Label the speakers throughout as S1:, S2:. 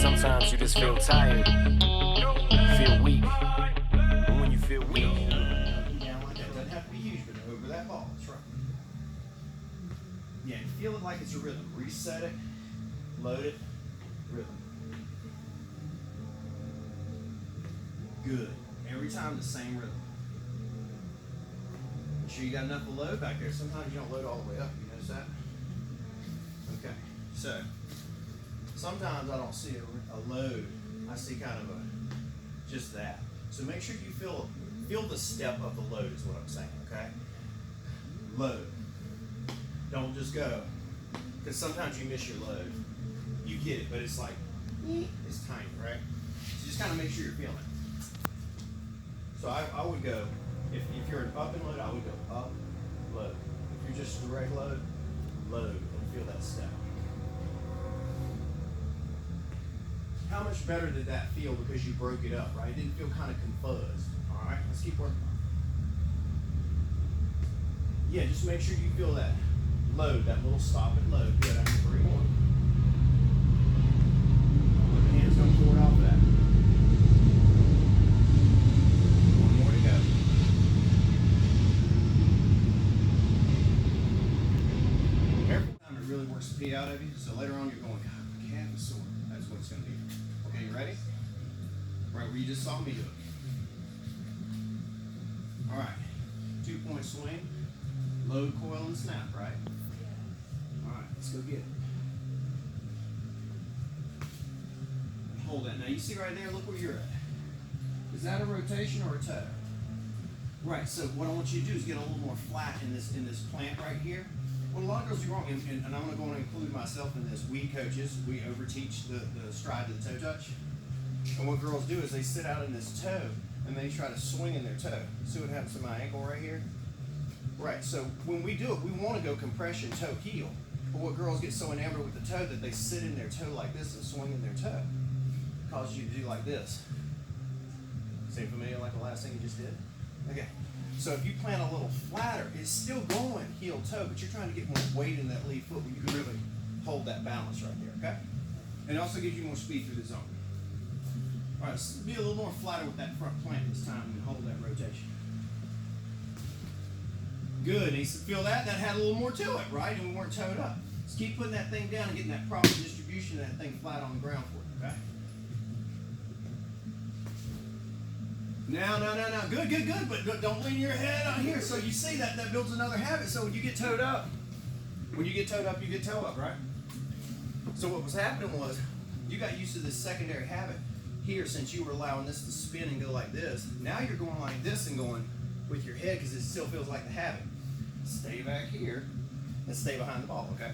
S1: Sometimes you just feel tired, you feel weak. And when you feel weak,
S2: Down like that. Doesn't have to be huge, but over that ball. That's right. Yeah, and feel it like it's a rhythm. Reset it, load it, rhythm. Good. Every time the same rhythm. Make sure you got enough of load back there. Sometimes you don't load all the way up. You notice that? Okay. So sometimes I don't see a load. I see kind of just that. So make sure you feel the step of the load is what I'm saying. Okay. Load. Don't just go, because sometimes you miss your load. You get it, but it's like it's tiny, right? So just kind of make sure you're feeling it. So I would go, if you're an up and load, I would go up, load. If you're just direct load, and feel that step. How much better did that feel because you broke it up, right? It didn't feel kind of confused. All right, let's keep working. Yeah, just make sure you feel that load, that little stop and load. Good, I need 3 more. Let the hands come forward off of that. One more to go. Every time it really works the pee out of you, so later on you're going, God, my calf is sore. That's what it's going to be. Okay, you ready? Right where you just saw me do it. All right, 2-point swing, load, coil, and snap, right? All right, let's go get it. Hold that. Now you see right there, look where you're at. Is that a rotation or a toe? Right, so what I want you to do is get a little more flat in this plant right here. Well, a lot of girls do wrong, and I'm going to go and include myself in this. We coaches, we overteach the stride to the toe touch. And what girls do is they sit out in this toe, and they try to swing in their toe. See what happens to my ankle right here? Right, so when we do it, we want to go compression, toe, heel. But what girls get so enamored with the toe that they sit in their toe like this and swing in their toe. Causes you to do like this. Seem familiar like the last thing you just did? Okay. So if you plant a little flatter, it's still going heel toe, but you're trying to get more weight in that lead foot where you can really hold that balance right there, okay? And it also gives you more speed through the zone. All right, let's be a little more flatter with that front plant this time and hold that rotation. Good, and you feel that? That had a little more to it, right? And we weren't toed up. Let's keep putting that thing down and getting that proper distribution of that thing flat on the ground for it, okay? Now, good, but don't lean your head on here. So you see that builds another habit. So when you get toed up, you get toe up, right? So what was happening was you got used to this secondary habit here since you were allowing this to spin and go like this. Now you're going like this and going with your head because it still feels like the habit. Stay back here and stay behind the ball, okay?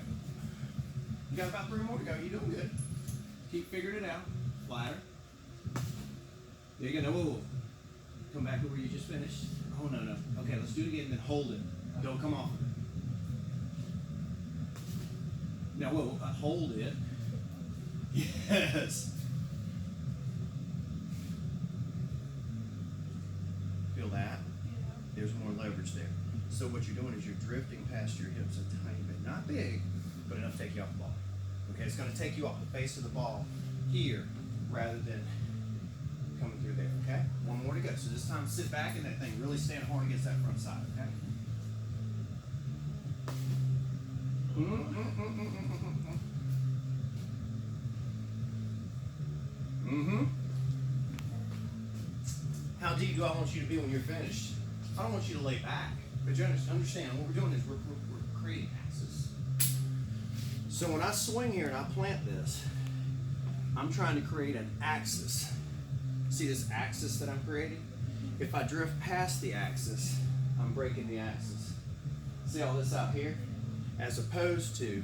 S2: You got about 3 more to go. You're doing good. Keep figuring it out. Flatter. There you go. No, whoa. Come back to where you just finished. Oh, no. Okay, let's do it again and then hold it. Don't come off of it. Now, whoa, hold it. Yes. Feel that? There's more leverage there. So what you're doing is you're drifting past your hips a tiny bit. Not big, but enough to take you off the ball. Okay, it's going to take you off the face of the ball here rather than coming through there, okay? 1 more to go. So this time sit back and that thing really stand hard against that front side, okay? How deep do I want you to be when you're finished? I don't want you to lay back, but you understand what we're doing is we're creating axis. So when I swing here and I plant this, I'm trying to create an axis. See this axis that I'm creating? If I drift past the axis, I'm breaking the axis. See all this out here? As opposed to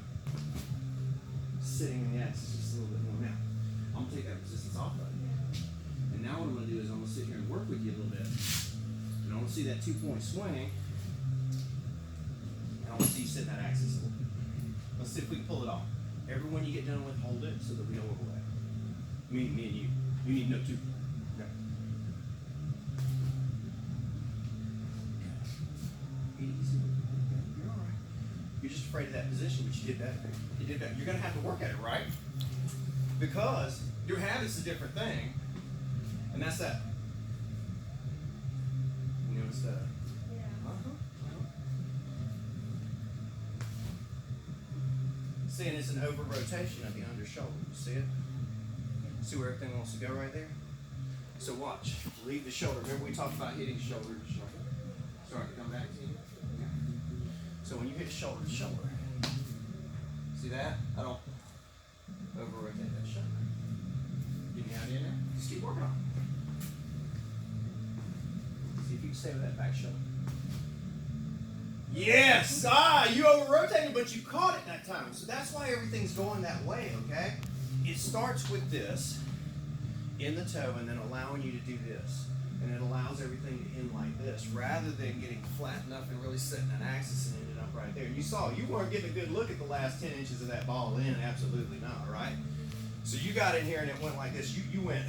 S2: sitting in the axis just a little bit more. Now, I'm going to take that resistance off of it. And now what I'm going to do is I'm going to sit here and work with you a little bit. And I want to see that 2-point swing. And I want to see you sit in that axis a little bit. Let's see if we can pull it off. Everyone you get done with, hold it so that we know where we're at. Me and you. You need to know too. Okay. Easy. You're all right. You're just afraid of that position, but you did better. You did better. You're going to have to work at it, right? Because your habit's a different thing, and that's that. You notice that? See, and it's an over rotation of the under shoulder. You see it? See where everything wants to go right there? So watch. Leave the shoulder. Remember we talked about hitting shoulder to shoulder. Start to come back to you. Okay. So when you hit shoulder to shoulder, see that? I don't over rotate that shoulder. Get me out in there. Just keep working on it. See if you can stay with that back shoulder. Yes! You over rotated, but you caught it that time. So that's why everything's going that way, okay? It starts with this in the toe and then allowing you to do this. And it allows everything to end like this rather than getting flat enough and really setting an axis and ending up right there. And you saw, you weren't getting a good look at the last 10 inches of that ball in. Absolutely not, right? So you got in here and it went like this. You went.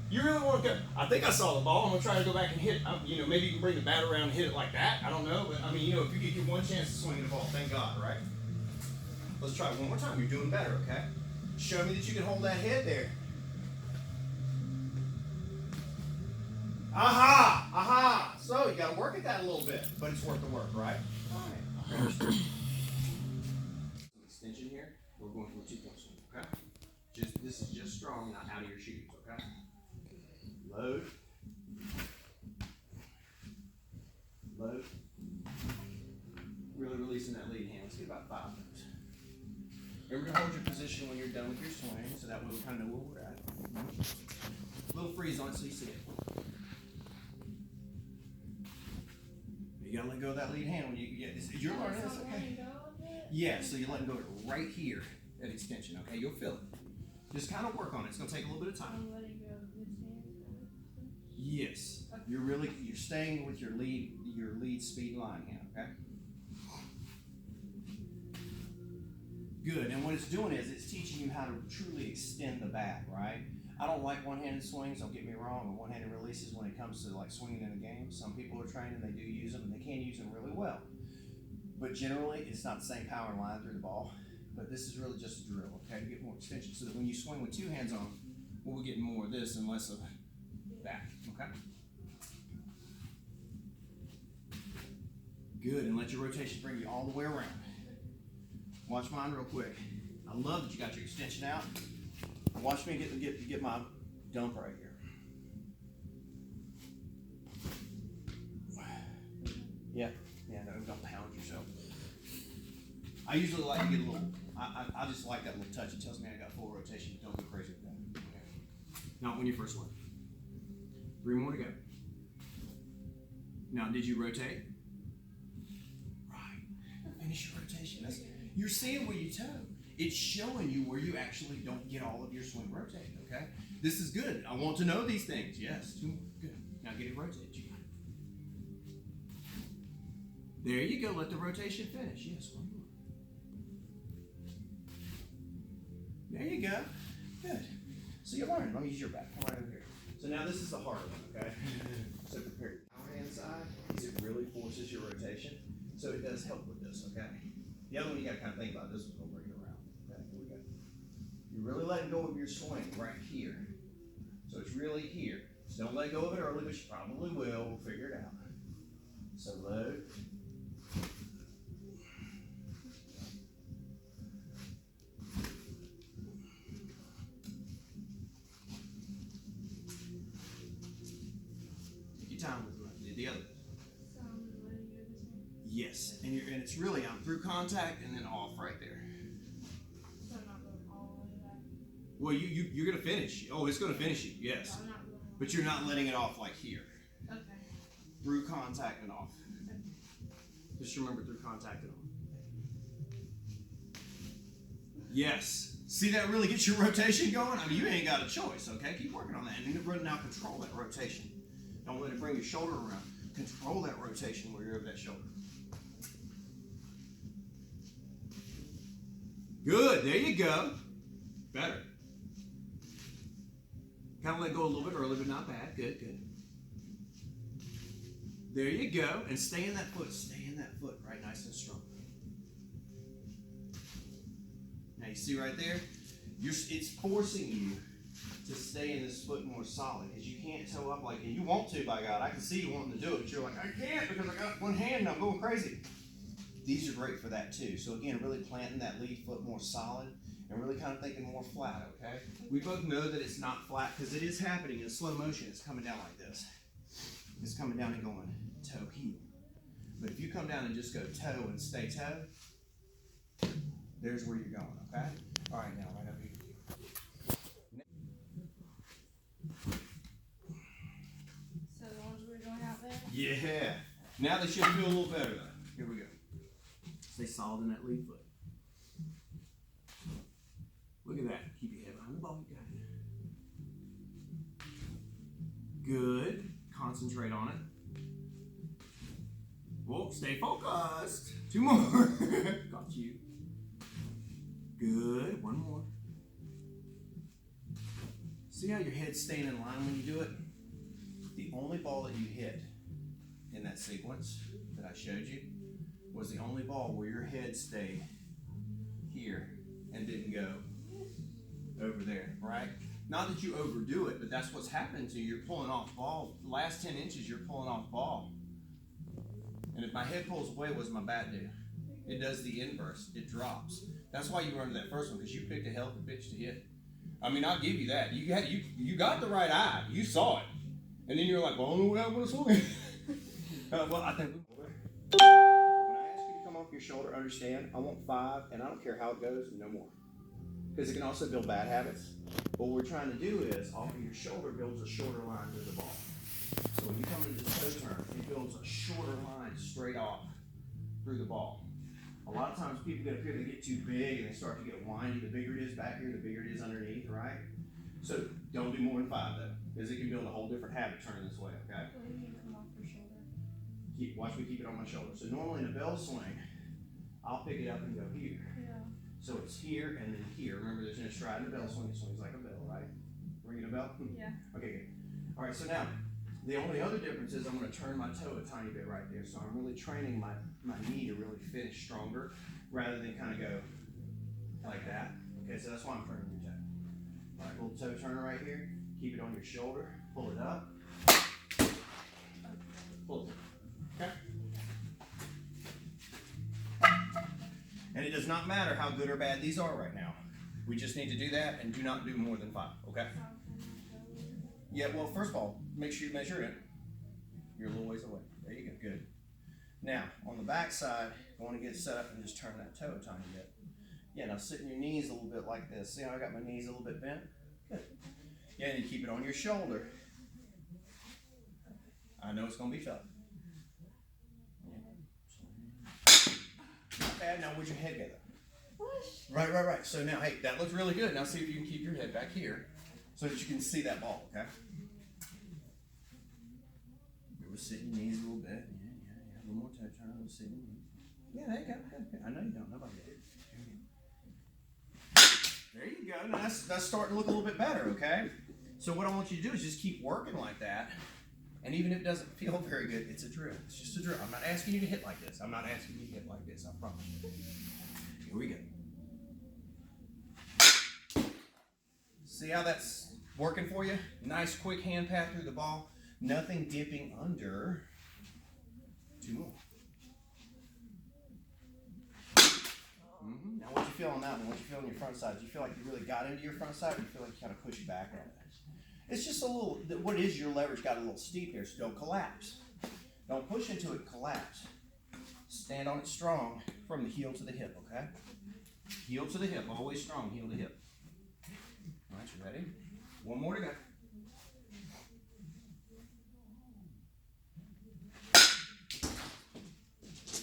S2: You really want to go. I think I saw the ball. I'm going to try to go back and hit it. Maybe you can bring the bat around and hit it like that. I don't know. But, if you get one chance to swing the ball, thank God, right? Let's try it one more time. You're doing better, okay? Show me that you can hold that head there. Aha! Aha! So, you got to work at that a little bit. But it's worth the work, right? All right. Some extension here. We're going from a 2-point swing, okay? This is just strong, not out of your shoes, okay? Load. Load. Really releasing that lead hand. Let's get about 5 minutes. Remember to hold your position when you're done with your swing, so that way we kind of know where we're at. A little freeze on it so you see it. You gotta let go of that lead hand when you get this. You're learning this, okay? Yeah, so you're letting go of it right here at extension, okay? You'll feel it. Just kind of work on it. It's gonna take a little bit of time. Yes. You're staying with your lead speed line hand, okay? Good. And what it's doing is it's teaching you how to truly extend the bat, right? I don't like one-handed swings, don't get me wrong, or one-handed releases when it comes to like swinging in a game. Some people are trained and they do use them and they can use them really well. But generally, it's not the same power line through the ball. But this is really just a drill, okay, to get more extension. So that when you swing with 2 hands on, we'll be getting more of this and less of that, okay? Good, and let your rotation bring you all the way around. Watch mine real quick. I love that you got your extension out. Watch me get my dump right here. Yeah, no, don't pound yourself. I usually like to get a little, I just like that little touch. It tells me I got full rotation. Don't go crazy with that. Okay. Not when you first learn. 3 more to go. Now, did you rotate? Right. Finish your rotation. You're seeing where you toe. It's showing you where you actually don't get all of your swing rotated, okay? This is good. I want to know these things. Yes, 2 more. Good. Now get it rotated. You got it. There you go. Let the rotation finish. Yes, 1 more. There you go. Good. So you're learning. Let me use your back. Come right over here. So now this is the hard one, okay? So prepare your power hand side because it really forces your rotation. So it does help with this, okay? The other one you got to kind of think about this one. We'll bring it around. Okay, here we go. You're really letting go of your swing right here. So it's really here. So don't let go of it early, but you probably will. We'll figure it out. So load. Take your time with the other. Yes, and it's really through contact and then off right there.
S3: So I'm not going all the way back.
S2: Well, you're gonna finish. Oh, it's gonna finish you. Yes,
S3: So I'm not going
S2: but you're not letting it off like here.
S3: okay.
S2: Through contact and off. Just remember through contact and off. Yes. See, that really gets your rotation going. I mean, you ain't got a choice. Okay, keep working on that, and then now control that rotation. Don't let it bring your shoulder around. Control that rotation where you're over that shoulder. Good, there you go. Better. Kind of let go a little bit early, but not bad. Good, good. There you go. And stay in that foot. Stay in that foot, right? Nice and strong. Now you see right there, it's forcing you to stay in this foot more solid because you can't toe up like, and you want to, by God. I can see you wanting to do it, but you're like, I can't because I got one hand and I'm going crazy. These are great for that too. So again, really planting that lead foot more solid and really kind of thinking more flat, okay? We both know that it's not flat because it is happening in slow motion. It's coming down like this. It's coming down and going toe, heel. But if you come down and just go toe and stay toe, there's where you're going, okay? All right, now right up here.
S3: So the ones we're doing out there?
S2: Yeah. Now they should feel a little better though. Here we go. Stay solid in that lead foot. Look at that. Keep your head behind the ball. You got it. Good. Concentrate on it. Whoa, stay focused. 2 more. Got you. Good. 1 more. See how your head's staying in line when you do it? The only ball that you hit in that sequence that I showed you was the only ball where your head stayed here and didn't go over there, right? Not that you overdo it, but that's what's happening to you. You're pulling off ball. The last 10 inches, you're pulling off ball. And if my head pulls away, what does my bat do? It does the inverse. It drops. That's why you run to that first one, because you picked a healthy pitch to hit. I mean, I'll give you that. You got the right eye. You saw it. And then you're like, well, I don't know what happened to swing. Well, I think when I ask you to come off your shoulder, understand, I want 5, and I don't care how it goes, no more. Because it can also build bad habits. What we're trying to do is, off of your shoulder builds a shorter line through the ball. So when you come into this toe turn, it builds a shorter line straight off through the ball. A lot of times people get up here, they get too big, and they start to get windy. The bigger it is back here, the bigger it is underneath, right? So don't do more than 5 though, because it can build a whole different habit turning this way, okay?
S3: What do you mean come off your shoulder?
S2: Watch me keep it on my shoulder. So normally in a bell swing, I'll pick it up and go here.
S3: Yeah.
S2: So it's here and then here. Remember, there's no stride in a bell swing. It swings like a bell, right? Ringing a bell?
S3: Yeah.
S2: Okay, good. All right, so now, the only other difference is I'm going to turn my toe a tiny bit right there. So I'm really training my knee to really finish stronger rather than kind of go like that. Okay, so that's why I'm turning your toe. All right, little toe turner right here. Keep it on your shoulder. Pull it up. Pull it. Okay? And it does not matter how good or bad these are right now. We just need to do that and do not do more than 5, okay? Yeah, well, first of all, make sure you measure it. You're a little ways away. There you go, good. Now, on the back side, you want to get set up and just turn that toe a tiny bit. Yeah, now sit in your knees a little bit like this. See how I got my knees a little bit bent? Good. Yeah, and you keep it on your shoulder. I know it's going to be felt. Not bad. Now, where's your head go? Right. So now, hey, that looks really good. Now see if you can keep your head back here so that you can see that ball, okay? Remember, sit your knees a little bit. Yeah. A little more toe turn. Let's sit your knees. Yeah, there you go. Good. I know you don't. Nobody did. There you go. Now that's starting to look a little bit better, okay? So what I want you to do is just keep working like that. And even if it doesn't feel very good, it's a drill. It's just a drill. I'm not asking you to hit like this. I'm not asking you to hit like this. I promise. Here we go. See how that's working for you? Nice quick hand pat through the ball. Nothing dipping under. 2 more. Now what you feel on that one? What you feel on your front side? Do you feel like you really got into your front side, or do you feel like you kind of pushed back on it? It's just a little, what is your leverage got a little steep here, so don't collapse. Don't push into it, collapse. Stand on it strong from the heel to the hip, okay? Heel to the hip, always strong, heel to hip. All right, you ready? 1 more to go.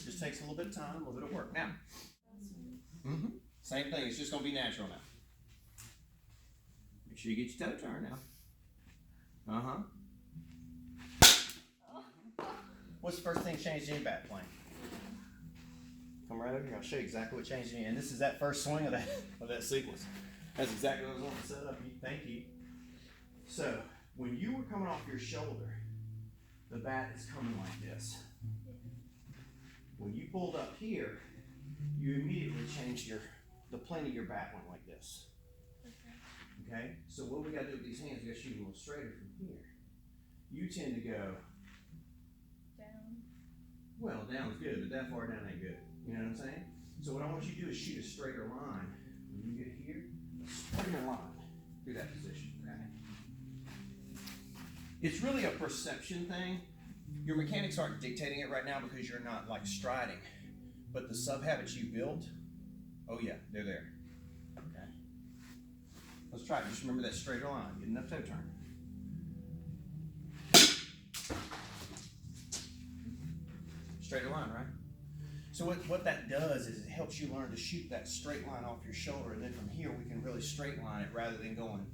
S2: Just takes a little bit of time, a little bit of work. Now, same thing, it's just going to be natural now. Make sure you get your toe turned now. What's the first thing changed in your bat plane? Come right over here. I'll show you exactly what changed in you. And this is that first swing of that sequence. That's exactly what I was wanting to set up. Thank you. So when you were coming off your shoulder, the bat is coming like this. When you pulled up here, you immediately changed your the plane of your bat went like this. Okay? So what we gotta do with these hands, we gotta shoot them a little straighter from here. You tend to go,
S3: Down.
S2: well, down's good, but that far down ain't good. You know what I'm saying? So what I want you to do is shoot a straighter line. When you get here, a straighter line through that position, okay? It's really a perception thing. Your mechanics aren't dictating it right now because you're not like striding. But the sub-habits you built, oh yeah, they're there. Okay. Let's try it. Just remember that straighter line. Get enough toe turn. Straighter line, right? So what that does is it helps you learn to shoot that straight line off your shoulder, and then from here we can really straight line it rather than going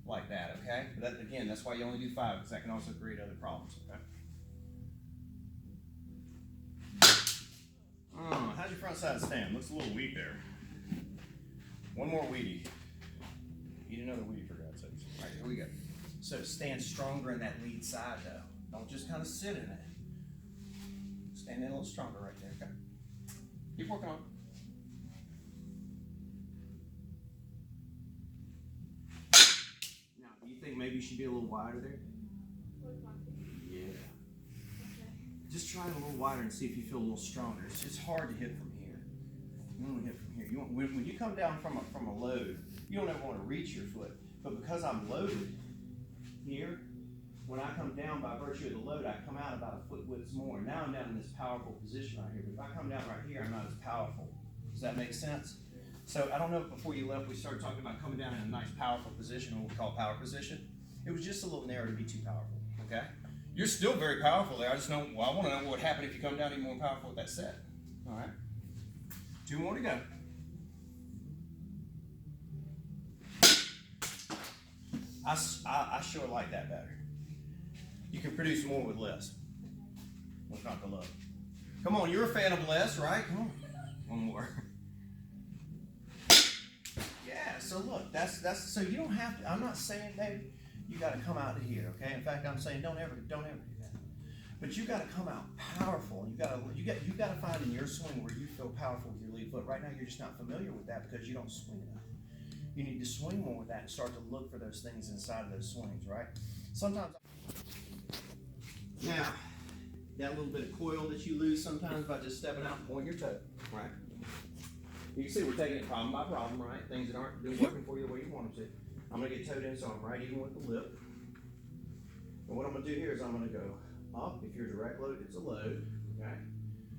S2: like that, okay? But that, again, that's why you only do 5, because that can also create other problems, okay? How's your front side stand? Looks a little weak there. One more Wheatie. Eat another Wheatie for God's sakes. All right, here we go. So stand stronger in that lead side though. Don't just kind of sit in it. Stand in a little stronger right there, okay? Keep working on it. Now, do you think maybe you should be a little wider there? Yeah. Just try it a little wider and see if you feel a little stronger. It's just hard to hit from here. You only hit from here. You want, when you come down from a load, you don't ever want to reach your foot. But because I'm loaded here, when I come down by virtue of the load, I come out about a foot width more. Now I'm down in this powerful position right here. But if I come down right here, I'm not as powerful. Does that make sense? So I don't know if before you left we started talking about coming down in a nice powerful position, what we call power position. It was just a little narrow to be too powerful, okay? You're still very powerful there. I just know, well, I want to know what would happen if you come down even more powerful with that set. All right. 2 more to go. I sure like that better. You can produce more with less. What's not to love? Come on, you're a fan of less, right? Come on. One more. Yeah, so look, that's so you don't have to, I'm not saying, baby, you got to come out to here, okay? In fact, I'm saying don't ever do that. But you got to come out powerful. You got to find in your swing where you feel powerful with your lead foot. Right now, you're just not familiar with that because you don't swing enough. You need to swing more with that and start to look for those things inside of those swings, right? Sometimes. Now, that little bit of coil that you lose sometimes by just stepping out and pointing your toe, right? You can see we're taking it problem by problem, right? Things that aren't working for you the way you want them to. I'm going to get toed in, so I'm right even with the lip. And what I'm going to do here is I'm going to go up. If you're direct load, it's a load, okay?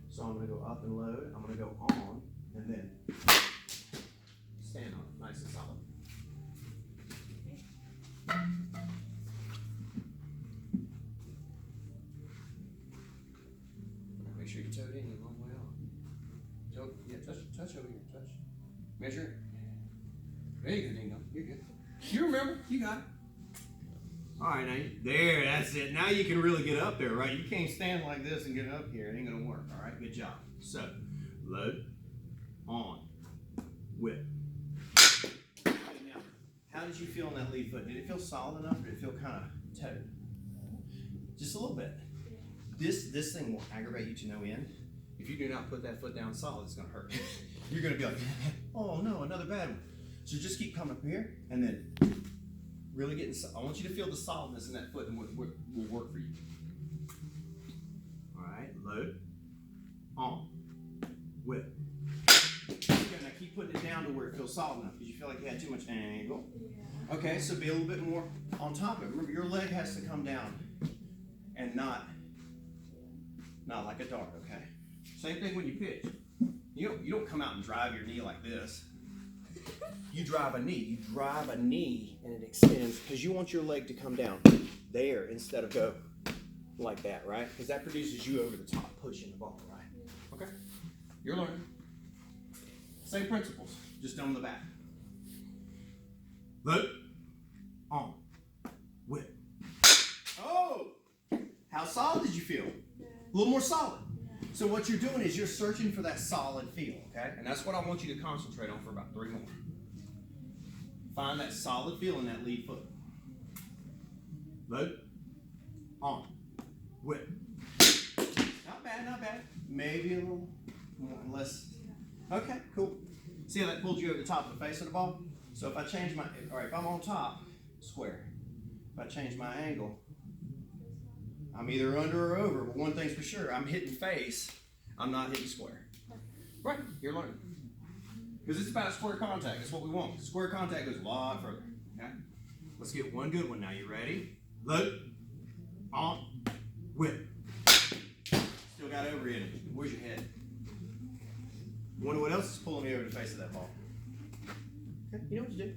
S2: So I'm going to go up and load. I'm going to go on, and then stand on it, nice and solid. Make sure you toe it in a long way off. Toe, yeah, touch over here, touch. Measure it. There you go, Dingo. You're good. You remember, you got it. All right, now, there, that's it. Now you can really get up there, right? You can't stand like this and get up here. It ain't gonna work, all right? Good job. So, load, on, whip. Now, how did you feel in that lead foot? Did it feel solid enough or did it feel kind of toed? Just a little bit. This thing will aggravate you to no end. If you do not put that foot down solid, it's gonna hurt. You're gonna be like, oh no, another bad one. So just keep coming up here and then really getting, I want you to feel the solidness in that foot and what will work for you. All right, load, on, whip. Okay, now keep putting it down to where it feels solid enough because you feel like you had too much angle. Yeah. Okay, so be a little bit more on top of it. Remember, your leg has to come down and not like a dart, okay? Same thing when you pitch. You don't come out and drive your knee like this. You drive a knee. You drive a knee and it extends because you want your leg to come down there instead of go like that, right? Because that produces you over the top, pushing the ball, right? Okay? You're learning. Same principles, just done on the back. Look. On. Whip. Oh! How solid did you feel? A little more solid. So what you're doing is you're searching for that solid feel, okay? And that's what I want you to concentrate on for about 3 more. Find that solid feel in that lead foot. Load. On. Whip. Not bad, not bad. Maybe a little more, less. Okay, cool. See how that pulled you over the top of the face of the ball? So if I change my, all right, if I'm on top, square. If I change my angle, I'm either under or over, but one thing's for sure, I'm hitting face, I'm not hitting square. Right, you're learning. Because it's about square contact, that's what we want. Square contact goes a lot further, okay? Let's get one good one now, you ready? Load, on, whip. Still got over in it. Where's your head? Wonder what else is pulling me over the face of that ball. Okay, you know what to do.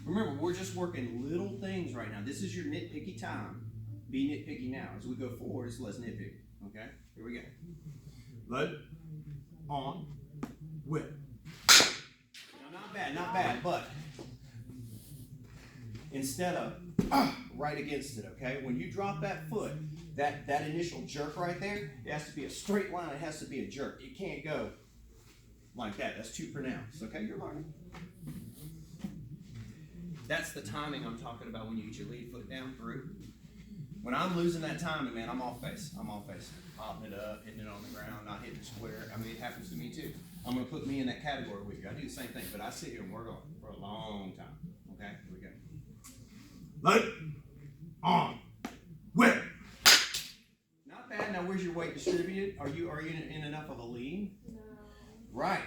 S2: Remember, we're just working little things right now. This is your nitpicky time. Be nitpicky now. As we go forward, it's less nitpicky. Okay? Here we go. Load, on, whip. Now, not bad, not bad, but instead of right against it, okay? When you drop that foot, that initial jerk right there, it has to be a straight line. It has to be a jerk. It can't go like that. That's too pronounced. Okay, you're learning. That's the timing I'm talking about when you get your lead foot down through. When I'm losing that timing, man, I'm off face. I'm off face. Popping it up, hitting it on the ground, not hitting it square. I mean, it happens to me too. I'm going to put me in that category with you. I do the same thing, but I sit here and work on it for a long time. Okay, here we go. Load, on, whip. Not bad. Now, where's your weight distributed? Are you in enough of a lean?
S3: No.
S2: Right.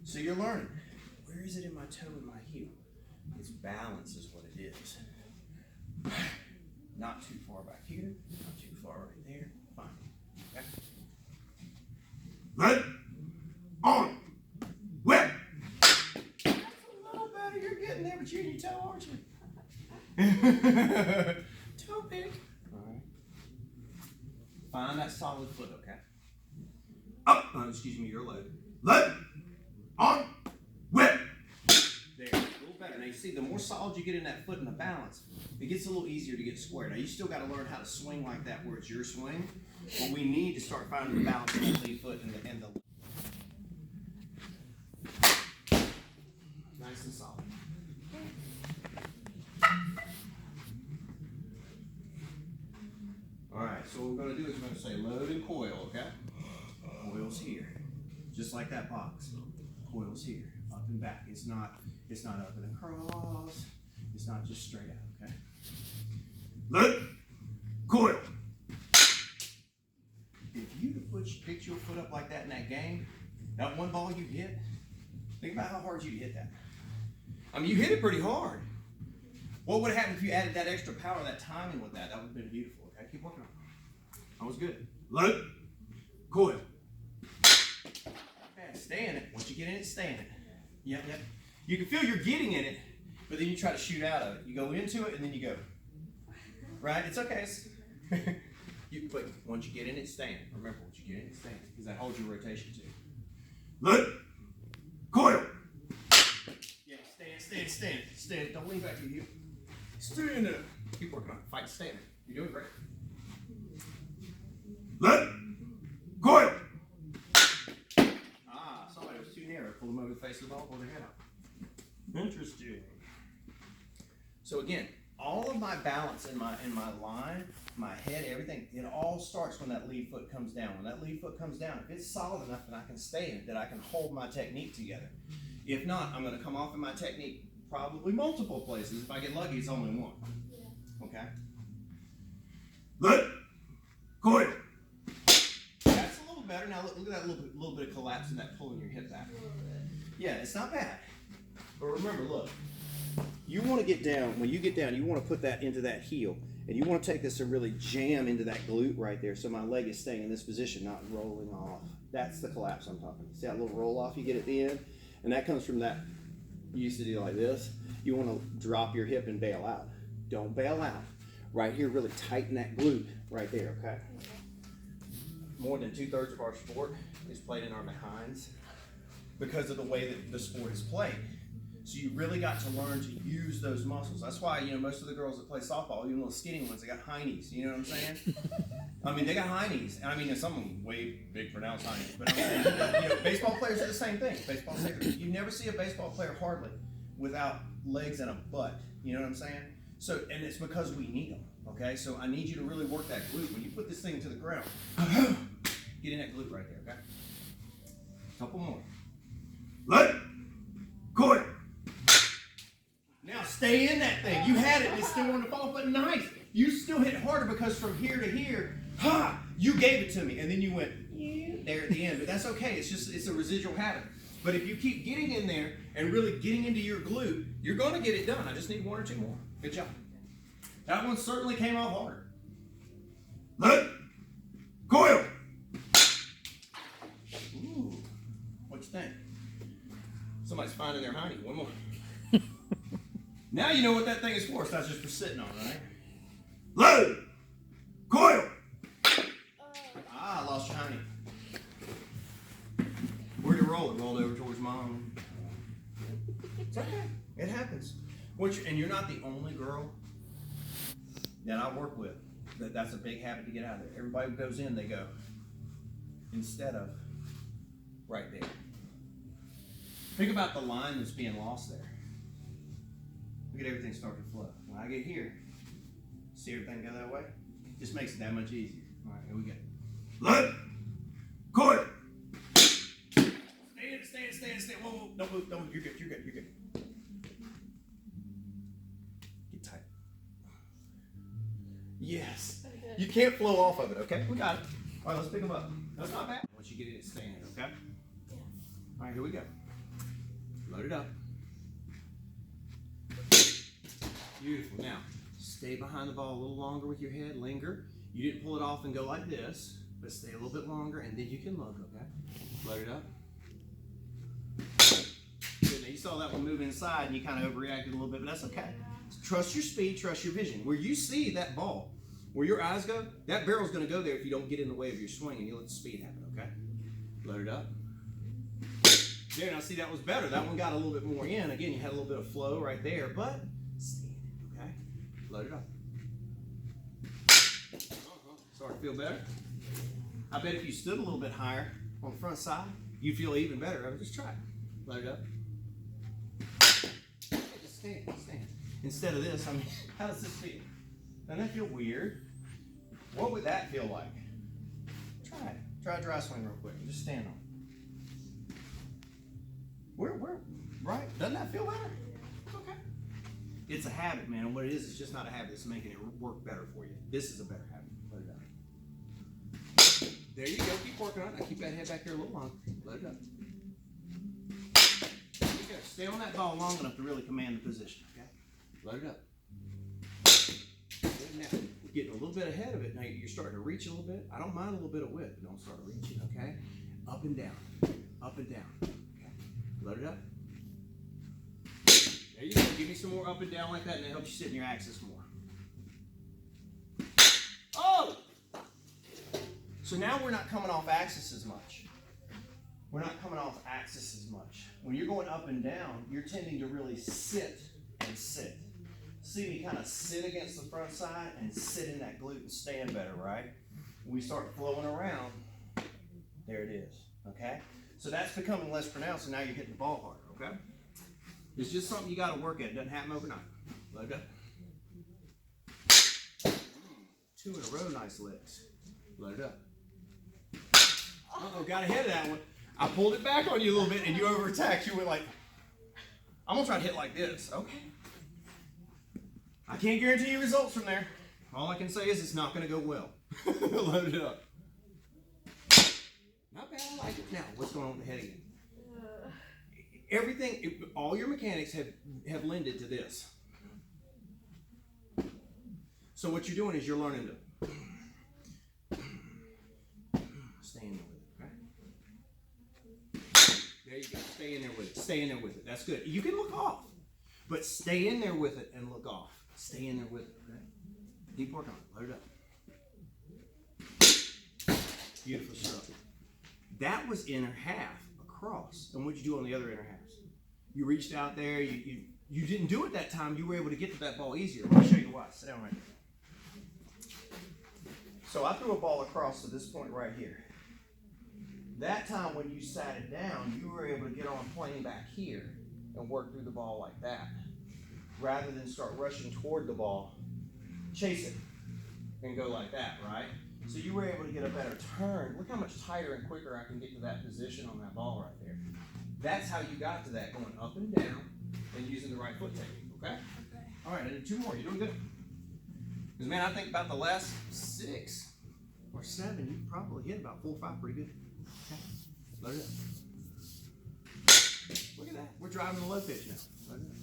S2: So you're learning. Where is it in my toe and my heel? It's balance is what it is. Not too far back here. Not too far right there. Fine. Okay. Load, on, whip. That's a little better. You're getting there, but you're in your toe, aren't you? Toe pick. All right. Find that solid foot, okay? Up. Excuse me, your load. Load, on, whip. There, a little better. Now you see, the more solid you get in that foot and the balance, it gets a little easier to get square. Now you still got to learn how to swing like that where it's your swing, but we need to start finding the balance in the lead foot and the nice and solid. All right, so what we're going to do is we're going to say load and coil, okay? Coil's here, just like that box. Coil's here, up and back. It's not up and across. It's not just straight out, okay? Load, coil. If you picked your foot up like that in that game, that one ball you hit, think about how hard you hit that. I mean, you hit it pretty hard. What would have happened if you added that extra power, that timing with that? That would have been beautiful, okay? Keep working on it. That was good. Load, coil. Okay, stay in it. Once you get in it, stay in it. Yep. You can feel you're getting in it, but then you try to shoot out of it. You go into it and then you go. Right? It's okay. But once you get in it, stay in it. Remember, once you get in it, stay in it, because that holds your rotation too. Load, coil. Yeah, stay in it. Don't lean back to you. Stay in it. Keep working on it. Fight, stay in it. You're doing great. Load, coil. Somebody was too narrow. Pull them over the face of the ball, pull their head out. Interesting. So again, all of my balance in my line, my head, everything, it all starts when that lead foot comes down. When that lead foot comes down, if it's solid enough that I can stay in it, that I can hold my technique together. If not, I'm going to come off in my technique probably multiple places. If I get lucky, it's only one. Okay? Look, coil. That's a little better. Now look at that little bit of collapse and that pulling your hip back. Yeah, it's not bad. But remember, look, you want to get down, when you get down, you want to put that into that heel. And you want to take this and really jam into that glute right there so my leg is staying in this position, not rolling off. That's the collapse I'm talking about. See that little roll off you get at the end? And that comes from that, you used to do like this. You want to drop your hip and bail out. Don't bail out. Right here, really tighten that glute right there, okay? More than 2/3 of our sport is played in our behinds because of the way that the sport is played. So you really got to learn to use those muscles. That's why, most of the girls that play softball, even little skinny ones, they got high knees. You know what I'm saying? I mean, they got high knees. I mean, some of them way big, pronounced high knees. But I'm saying, baseball players are the same thing. Baseball players, you never see a baseball player hardly without legs and a butt. You know what I'm saying? So, and it's because we need them. Okay, so I need you to really work that glute. When you put this thing to the ground, get in that glute right there. Okay. Couple more. Let. Coil. Now stay in that thing. You had it and it still wanted to fall, but nice. You still hit harder because from here to here, you gave it to me. And then you went there at the end. But that's okay. It's a residual habit. But if you keep getting in there and really getting into your glute, you're going to get it done. I just need one or two more. Good job. That one certainly came off harder. Let. Coil. Ooh. What you think? Somebody's finding their hiney. One more. Now you know what that thing is for. It's not just for sitting on, right? Load. Coil. I lost your hiney. Where'd it roll? It rolled over towards mom. It's okay. It happens. And you're not the only girl that I work with. That's a big habit to get out of there. Everybody who goes in, they go instead of right there. Think about the line that's being lost there. Look at everything start to flow. When I get here, see everything go that way? It just makes it that much easier. All right, here we go. Let. Coil. Stay. Whoa. Don't move. You're good. Get tight. Yes. You can't flow off of it, okay? We got it. All right, let's pick them up. That's not bad. Once you get it, stay in it, okay?
S3: Yeah.
S2: All right, here we go. Load it up. Beautiful. Now, stay behind the ball a little longer with your head. Linger. You didn't pull it off and go like this, but stay a little bit longer, and then you can look, okay? Load it up. Good. Now, you saw that one move inside, and you kind of overreacted a little bit, but that's okay. Trust your speed, trust your vision. Where you see that ball, where your eyes go, that barrel's going to go there if you don't get in the way of your swing and you let the speed happen, okay? Load it up. There, now see, that was better. That one got a little bit more in. Again, you had a little bit of flow right there, but stay in it, okay? Load it up. Start to feel better. I bet if you stood a little bit higher on the front side, you'd feel even better. Just try it. Load it up. Just stand. Instead of this, how does this feel? Doesn't that feel weird? What would that feel like? Try it. Try a dry swing real quick. Just stand on it. Where, right? Doesn't that feel better? Okay. It's a habit, man. And what it is, it's just not a habit. It's making it work better for you. This is a better habit. Let it up. There you go. Keep working on it. Now keep that head back here a little longer. Let it up. There you go. Stay on that ball long enough to really command the position. Okay. Load it up. Good. Now, we're getting a little bit ahead of it. Now you're starting to reach a little bit. I don't mind a little bit of width, but don't start reaching, okay? Up and down. Up and down. Okay. Load it up. There you go. Give me some more up and down like that, and it helps you sit in your axis more. Oh! So now we're not coming off axis as much. We're not coming off axis as much. When you're going up and down, you're tending to really sit and sit. See me kind of sit against the front side and sit in that glute and stand better, right? When we start flowing around, there it is, okay? So that's becoming less pronounced, and now you're hitting the ball harder, okay? It's just something you got to work at. It doesn't happen overnight. Let it go. 2 in a row, nice legs. Let it up. Uh-oh, got ahead of that one. I pulled it back on you a little bit, and you over-attacked. You went like, I'm going to try to hit like this. Okay. I can't guarantee you results from there. All I can say is it's not going to go well. Load it up. Not bad, I like it. Now, what's going on with the head again? Everything, all your mechanics have lended to this. So what you're doing is you're learning to stay in there with it, okay? There you go. Stay in there with it. Stay in there with it. That's good. You can look off, but stay in there with it and look off. Stay in there with it, okay? Keep working on it. Load it up. Beautiful stuff. That was inner half across. And what'd you do on the other inner halves? You reached out there. You didn't do it that time. You were able to get to that ball easier. Let me show you why. Sit down right there. So I threw a ball across to this point right here. That time when you sat it down, you were able to get on plane back here and work through the ball like that, rather than start rushing toward the ball, chase it, and go like that, right? So you were able to get a better turn. Look how much tighter and quicker I can get to that position on that ball right there. That's how you got to that, going up and down and using the right foot technique, okay?
S3: Okay.
S2: All right, and 2 more. You're doing good. Because, man, I think about the last 6 or 7, you probably hit about 4 or 5 pretty good. Okay. Load it up. Look at that. We're driving the low pitch now. Load it up.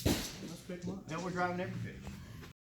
S2: Let's pick them up. Now we're driving every pitch.